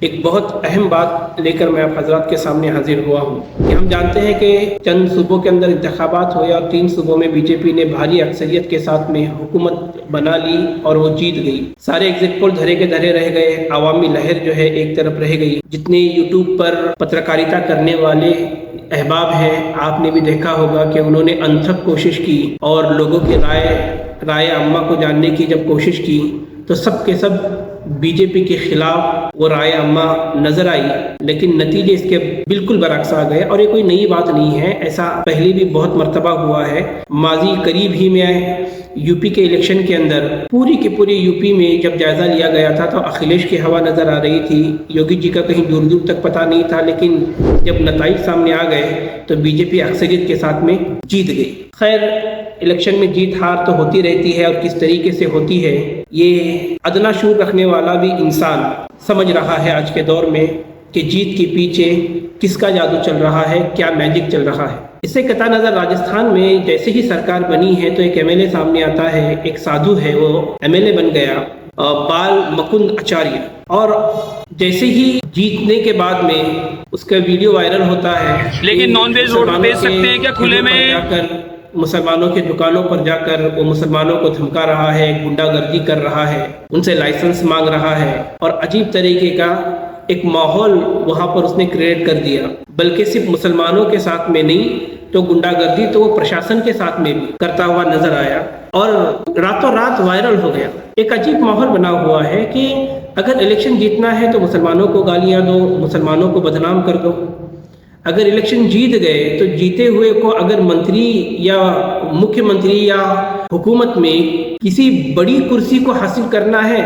ایک بہت اہم بات لے کر میں آپ حضرات کے سامنے حاضر ہوا ہوں کہ ہم جانتے ہیں کہ چند صوبوں کے اندر انتخابات ہوئے اور 3 صوبوں میں بی جے پی نے بھاری اکثریت کے ساتھ میں حکومت بنا لی اور وہ جیت گئی۔ سارے ایگزٹ پول دھرے کے دھرے رہ گئے، عوامی لہر جو ہے ایک طرف رہ گئی۔ جتنے یوٹیوب پر پترکاریتا کرنے والے احباب ہیں، آپ نے بھی دیکھا ہوگا کہ انہوں نے انتھک کوشش کی اور لوگوں کی رائے عامہ کو جاننے کی جب کوشش کی تو سب کے سب بی جے پی کے خلاف وہ رائے عامہ نظر آئی، لیکن نتیجے اس کے بالکل برعکس آ گئے۔ اور یہ کوئی نئی بات نہیں ہے، ایسا پہلے بھی بہت مرتبہ ہوا ہے۔ ماضی قریب ہی میں یو پی کے الیکشن کے اندر پوری کے پوری یو پی میں جب جائزہ لیا گیا تھا تو اکھلیش کی ہوا نظر آ رہی تھی، یوگی جی کا کہیں دور دور تک پتہ نہیں تھا، لیکن جب نتائج سامنے آ گئے تو بی جے پی اکثریت کے ساتھ میں جیت گئی۔ خیر، الیکشن میں جیت ہار تو ہوتی رہتی ہے، اور کس طریقے سے ہوتی ہے یہ ادنا شعور رکھنے والا بھی انسان سمجھ رہا ہے آج کے دور میں کہ جیت کے پیچھے کس کا جادو چل رہا ہے، کیا میجک چل رہا ہے۔ اس سے قطع نظر راجستھان میں جیسے ہی سرکار بنی ہے تو ایک ایم ایل اے سامنے آتا ہے، ایک سادھو ہے، وہ ایم ایل اے بن گیا، بال مکند اچاریہ، اور جیسے ہی جیتنے کے بعد میں اس کا ویڈیو وائرل ہوتا ہے، لیکن نان ویج روڈ بیچ سکتے ہیں کیا کھلے میں؟ جا کر مسلمانوں کی دکانوں پر جا کر وہ مسلمانوں کو دھمکا رہا ہے، گنڈا گردی کر رہا ہے، ان سے لائسنس مانگ رہا ہے، اور عجیب طریقے کا ایک ماحول وہاں پر اس نے کریٹ کر دیا۔ بلکہ صرف مسلمانوں کے ساتھ میں نہیں تو گنڈا گردی تو وہ پرشاسن کے ساتھ میں بھی کرتا ہوا نظر آیا، اور راتوں رات وائرل ہو گیا۔ ایک عجیب ماحول بنا ہوا ہے کہ اگر الیکشن جیتنا ہے تو مسلمانوں کو گالیاں دو، مسلمانوں کو بدنام کر دو۔ اگر الیکشن جیت گئے تو جیتے ہوئے کو اگر منتری یا مکھیہ منتری یا حکومت میں کسی بڑی کرسی کو حاصل کرنا ہے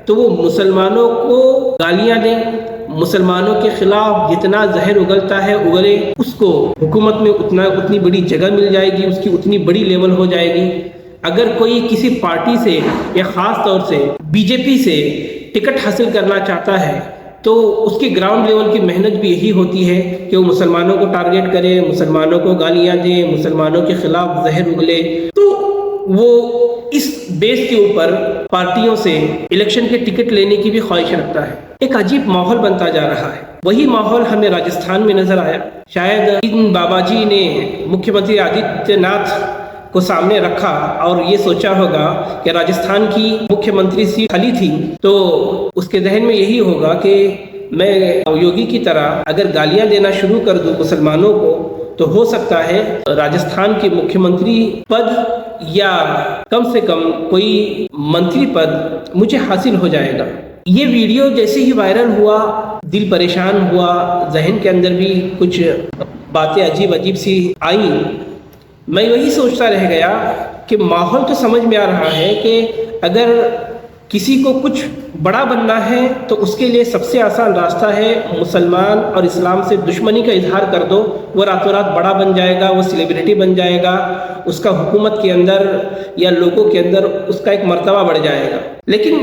تو وہ مسلمانوں کو گالیاں دیں، مسلمانوں کے خلاف جتنا زہر اگلتا ہے اگلے، اس کو حکومت میں اتنی بڑی جگہ مل جائے گی، اس کی اتنی بڑی لیول ہو جائے گی۔ اگر کوئی کسی پارٹی سے یا خاص طور سے بی جے پی سے ٹکٹ حاصل کرنا چاہتا ہے تو اس کی گراؤنڈ لیول کی محنت بھی یہی ہوتی ہے کہ وہ مسلمانوں کو ٹارگیٹ کرے، مسلمانوں کو گالیاں دے، مسلمانوں کے خلاف زہر اگلے۔ تو وہ اس بیس کے اوپر پارٹیوں سے الیکشن کے ٹکٹ لینے کی بھی خواہش رکھتا ہے۔ ایک عجیب ماحول بنتا جا رہا ہے۔ وہی ماحول ہمیں راجستھان میں نظر آیا۔ شاید ان بابا جی نے مکھیہ منتری آدتیہ ناتھ کو سامنے رکھا اور یہ سوچا ہوگا کہ راجستھان کی مکھیہ منتری سیٹ خالی تھی تو اس کے ذہن میں یہی ہوگا کہ میں یوگی کی طرح اگر گالیاں دینا شروع کر دوں مسلمانوں کو تو ہو سکتا ہے راجستھان کے مکھیہ منتری پد یا کم سے کم کوئی منتری پد مجھے حاصل ہو جائے گا۔ یہ ویڈیو جیسے ہی وائرل ہوا دل پریشان ہوا، ذہن کے اندر بھی کچھ باتیں عجیب سی آئیں۔ میں وہی سوچتا رہ گیا کہ ماحول تو سمجھ میں آ رہا ہے کہ اگر کسی کو کچھ بڑا بننا ہے تو اس کے لیے سب سے آسان راستہ ہے مسلمان اور اسلام سے دشمنی کا اظہار کر دو، وہ راتوں رات بڑا بن جائے گا، وہ سیلیبریٹی بن جائے گا، اس کا حکومت کے اندر یا لوگوں کے اندر اس کا ایک مرتبہ بڑھ جائے گا۔ لیکن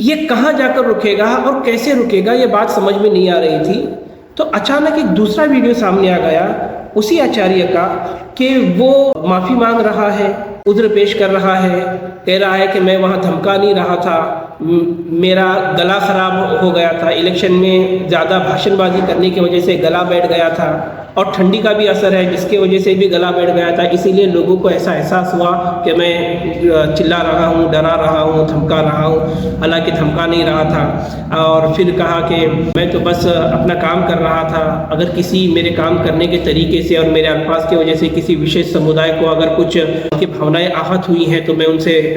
یہ کہاں جا کر رکے گا اور کیسے رکے گا یہ بات سمجھ میں نہیں آ رہی تھی۔ تو اچانک ایک دوسرا ویڈیو سامنے آ گیا اسی آچاریہ کا کہ وہ معافی مانگ رہا ہے، عذر پیش کر رہا ہے، کہہ رہا ہے کہ میں وہاں دھمکا نہیں رہا تھا، میرا گلا خراب ہو گیا تھا، الیکشن میں زیادہ بھاشن بازی کرنے کی وجہ سے گلا بیٹھ گیا تھا، اور ٹھنڈی کا بھی اثر ہے جس کی وجہ سے بھی گلا بیٹھ گیا تھا، اسی لیے لوگوں کو ایسا احساس ہوا کہ میں چلا رہا ہوں، ڈرا رہا ہوں، دھمکا رہا ہوں، حالانکہ دھمکا نہیں رہا تھا۔ اور پھر کہا کہ میں تو بس اپنا کام کر رہا تھا، اگر کسی میرے کام کرنے کے طریقے سے اور میرے الفاظ کی وجہ سے کسی وشیش سمودائے کو اگر کچھ کی بھاونائیں آہت ہوئی ہیں تو میں ان سے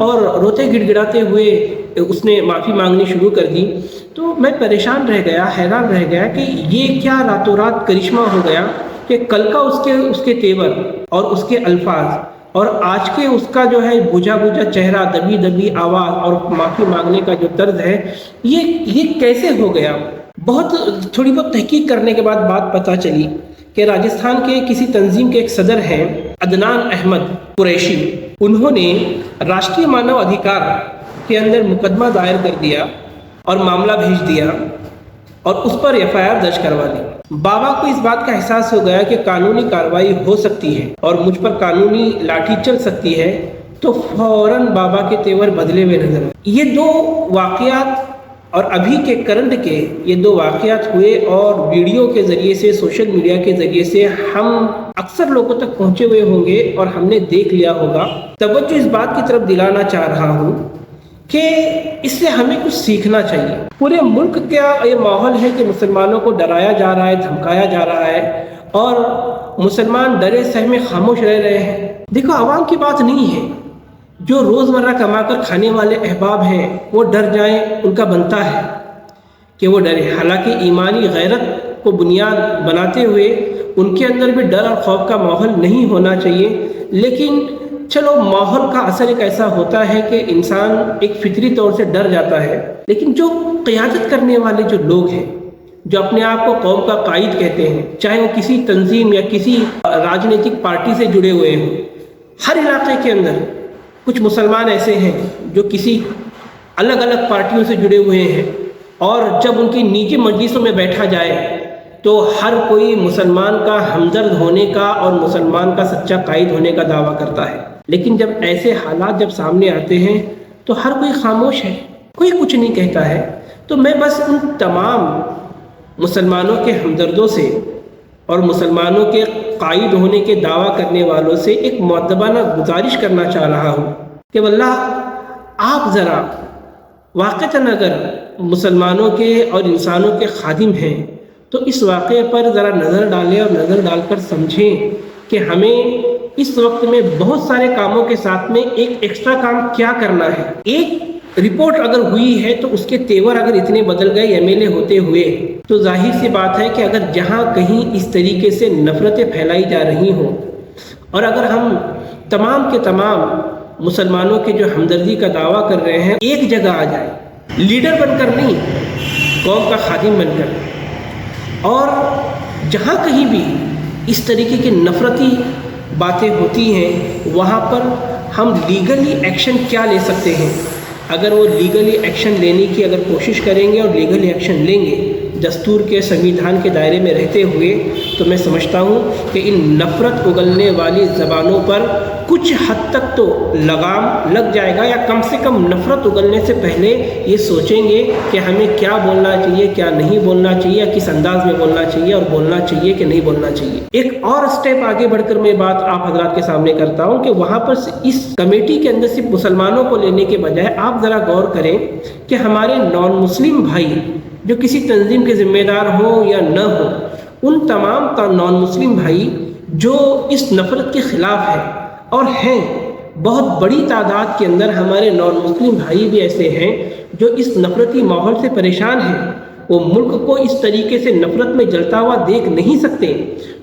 اور روتے گڑ گڑاتے ہوئے اس نے معافی مانگنی شروع کر دی۔ تو میں پریشان رہ گیا، حیران رہ گیا کہ یہ کیا راتوں رات کرشمہ ہو گیا کہ کل کا اس کے تیور اور اس کے الفاظ اور آج کے اس کا جو ہے بجھا چہرہ، دبی آواز اور معافی مانگنے کا جو طرز ہے، یہ کیسے ہو گیا؟ تھوڑی بہت تحقیق کرنے کے بعد بات پتہ چلی کہ راجستھان کے کسی تنظیم کے ایک صدر ہیں، عدنان احمد قریشی، انہوں نے راشٹریہ مانو ادھیکار کے اندر مقدمہ دائر کر دیا اور معاملہ بھیج دیا اور اس پر FIR درج کروا دی۔ بابا کو اس بات کا احساس ہو گیا کہ قانونی کارروائی ہو سکتی ہے اور مجھ پر قانونی لاٹھی چل سکتی ہے، تو فوراً بابا کے تیور بدلے ہوئے نظر آئے۔ یہ دو واقعات اور ابھی کے کرنٹ کے یہ دو واقعات ہوئے اور ویڈیو کے ذریعے سے، سوشل میڈیا کے ذریعے سے ہم اکثر لوگوں تک پہنچے ہوئے ہوں گے اور ہم نے دیکھ لیا ہوگا۔ توجہ اس بات کی طرف دلانا چاہ رہا ہوں کہ اس سے ہمیں کچھ سیکھنا چاہیے۔ پورے ملک کا یہ ماحول ہے کہ مسلمانوں کو ڈرایا جا رہا ہے، دھمکایا جا رہا ہے اور مسلمان ڈرے سہمے خاموش رہ رہے ہیں۔ دیکھو، عوام کی بات نہیں ہے، جو روزمرہ کما کر کھانے والے احباب ہیں وہ ڈر جائیں، ان کا بنتا ہے کہ وہ ڈرے۔ حالانکہ ایمانی غیرت کو بنیاد بناتے ہوئے ان کے اندر بھی ڈر اور خوف کا ماحول نہیں ہونا چاہیے، لیکن چلو ماحول کا اثر ایک ایسا ہوتا ہے کہ انسان ایک فطری طور سے ڈر جاتا ہے، لیکن جو قیادت کرنے والے جو لوگ ہیں، جو اپنے آپ کو قوم کا قائد کہتے ہیں، چاہے وہ کسی تنظیم یا کسی راجنیتک پارٹی سے جڑے ہوئے ہوں، ہر علاقے کے اندر کچھ مسلمان ایسے ہیں جو کسی الگ الگ پارٹیوں سے جڑے ہوئے ہیں، اور جب ان کی نجی مجلسوں میں بیٹھا جائے تو ہر کوئی مسلمان کا ہمدرد ہونے کا اور مسلمان کا سچا قائد ہونے کا دعویٰ کرتا ہے، لیکن جب ایسے حالات جب سامنے آتے ہیں تو ہر کوئی خاموش ہے، کوئی کچھ نہیں کہتا ہے۔ تو میں بس ان تمام مسلمانوں کے ہمدردوں سے اور مسلمانوں کے قائد ہونے کے دعویٰ کرنے والوں سے ایک مؤدبانہ گزارش کرنا چاہ رہا ہوں کہ واللہ آپ ذرا واقعتاً اگر مسلمانوں کے اور انسانوں کے خادم ہیں تو اس واقعے پر ذرا نظر ڈالیں اور نظر ڈال کر سمجھیں کہ ہمیں اس وقت میں بہت سارے کاموں کے ساتھ میں ایک ایکسٹرا کام کیا کرنا ہے۔ ایک رپورٹ اگر ہوئی ہے تو اس کے تیور اگر اتنے بدل گئے MLA ہوتے ہوئے، تو ظاہر سی بات ہے کہ اگر جہاں کہیں اس طریقے سے نفرتیں پھیلائی جا رہی ہوں اور اگر ہم تمام کے تمام مسلمانوں کے جو ہمدردی کا دعویٰ کر رہے ہیں ایک جگہ آ جائے، لیڈر بن کر نہیں، قوم کا خادم بن کر، اور جہاں کہیں بھی اس طریقے کی نفرتی باتیں ہوتی ہیں وہاں پر ہم لیگلی ایکشن کیا لے سکتے ہیں۔ اگر وہ لیگلی ایکشن لینے کی اگر کوشش کریں گے اور لیگلی ایکشن لیں گے دستور کے، سنویدھان کے دائرے میں رہتے ہوئے، تو میں سمجھتا ہوں کہ ان نفرت اگلنے والی زبانوں پر کچھ حد تک تو لگام لگ جائے گا، یا کم سے کم نفرت اگلنے سے پہلے یہ سوچیں گے کہ ہمیں کیا بولنا چاہیے، کیا نہیں بولنا چاہیے، کس انداز میں بولنا چاہیے اور بولنا چاہیے کہ نہیں بولنا چاہیے۔ ایک اور سٹیپ آگے بڑھ کر میں بات آپ حضرات کے سامنے کرتا ہوں کہ وہاں پر اس کمیٹی کے اندر صرف مسلمانوں کو لینے کے بجائے آپ ذرا غور کریں کہ ہمارے نان مسلم بھائی جو کسی تنظیم کے ذمہ دار ہوں یا نہ ہوں، ان تمام نان مسلم بھائی جو اس نفرت کے خلاف ہیں اور ہیں، بہت بڑی تعداد کے اندر ہمارے نان مسلم بھائی بھی ایسے ہیں جو اس نفرتی ماحول سے پریشان ہیں، وہ ملک کو اس طریقے سے نفرت میں جلتا ہوا دیکھ نہیں سکتے،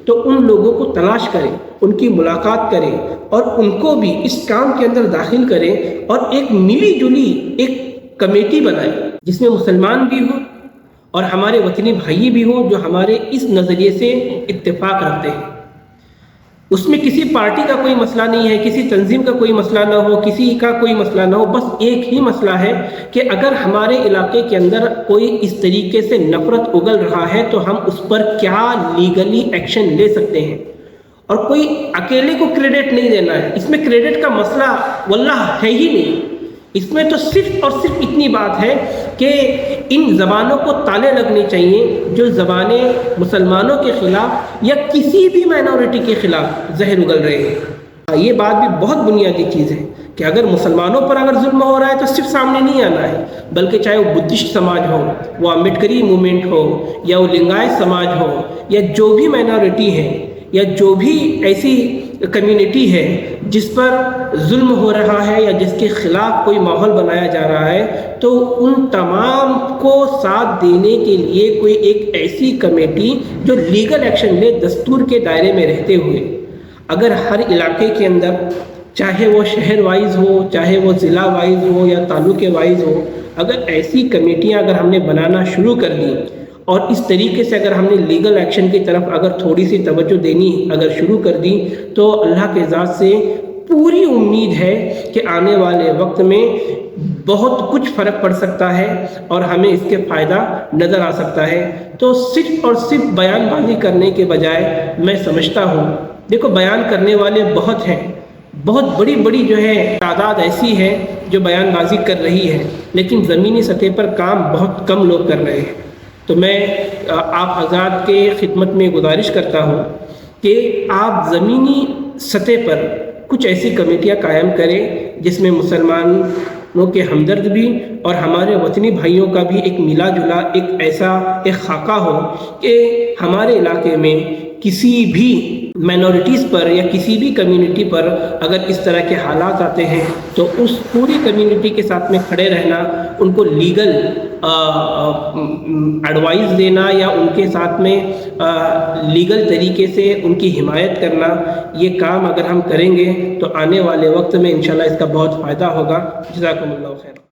تو ان لوگوں کو تلاش کریں، ان کی ملاقات کریں اور ان کو بھی اس کام کے اندر داخل کریں اور ایک ملی جلی ایک کمیٹی بنائیں جس میں مسلمان بھی ہوں اور ہمارے وطنی بھائی بھی ہوں جو ہمارے اس نظریے سے اتفاق رکھتے ہیں۔ اس میں کسی پارٹی کا کوئی مسئلہ نہیں ہے، کسی تنظیم کا کوئی مسئلہ نہ ہو، کسی کا کوئی مسئلہ نہ ہو، بس ایک ہی مسئلہ ہے کہ اگر ہمارے علاقے کے اندر کوئی اس طریقے سے نفرت اگل رہا ہے تو ہم اس پر کیا لیگلی ایکشن لے سکتے ہیں۔ اور کوئی اکیلے کو کریڈٹ نہیں دینا ہے، اس میں کریڈٹ کا مسئلہ واللہ ہے ہی نہیں، اس میں تو صرف اور صرف اتنی بات ہے کہ ان زبانوں کو تالے لگنے چاہیے جو زبانیں مسلمانوں کے خلاف یا کسی بھی مائنورٹی کے خلاف زہر اگل رہے ہیں۔ یہ بات بھی بہت بنیادی چیز ہے کہ اگر مسلمانوں پر اگر ظلم ہو رہا ہے تو صرف سامنے نہیں آنا ہے، بلکہ چاہے وہ بدھسٹ سماج ہو، وہ امبیڈکری موومنٹ ہو، یا وہ لنگایت سماج ہو، یا جو بھی مائنورٹی ہے یا جو بھی ایسی کمیونٹی ہے جس پر ظلم ہو رہا ہے یا جس کے خلاف کوئی ماحول بنایا جا رہا ہے، تو ان تمام کو ساتھ دینے کے لیے کوئی ایک ایسی کمیٹی جو لیگل ایکشن لے دستور کے دائرے میں رہتے ہوئے، اگر ہر علاقے کے اندر چاہے وہ شہر وائز ہو، چاہے وہ ضلع وائز ہو یا تعلقے وائز ہو، اگر ایسی کمیٹیاں اگر ہم نے بنانا شروع کر دیں اور اس طریقے سے اگر ہم نے لیگل ایکشن کی طرف اگر تھوڑی سی توجہ دینی اگر شروع کر دی تو اللہ کے ذات سے پوری امید ہے کہ آنے والے وقت میں بہت کچھ فرق پڑ سکتا ہے اور ہمیں اس کے فائدہ نظر آ سکتا ہے۔ تو صرف اور صرف بیان بازی کرنے کے بجائے میں سمجھتا ہوں، دیکھو بیان کرنے والے بہت ہیں، بہت بڑی بڑی جو ہے تعداد ایسی ہے جو بیان بازی کر رہی ہے، لیکن زمینی سطح پر کام بہت کم لوگ کر رہے ہیں۔ تو میں آپ حضرات کے خدمت میں گزارش کرتا ہوں کہ آپ زمینی سطح پر کچھ ایسی کمیٹیاں قائم کریں جس میں مسلمانوں کے ہمدرد بھی اور ہمارے وطنی بھائیوں کا بھی ایک ملا جلا ایک خاکہ ہو کہ ہمارے علاقے میں کسی بھی مائنورٹیز پر یا کسی بھی کمیونٹی پر اگر اس طرح کے حالات آتے ہیں تو اس پوری کمیونٹی کے ساتھ میں کھڑے رہنا، ان کو لیگل ایڈوائز دینا یا ان کے ساتھ میں لیگل طریقے سے ان کی حمایت کرنا، یہ کام اگر ہم کریں گے تو آنے والے وقت میں انشاءاللہ اس کا بہت فائدہ ہوگا۔ جزاکم اللہ خیر۔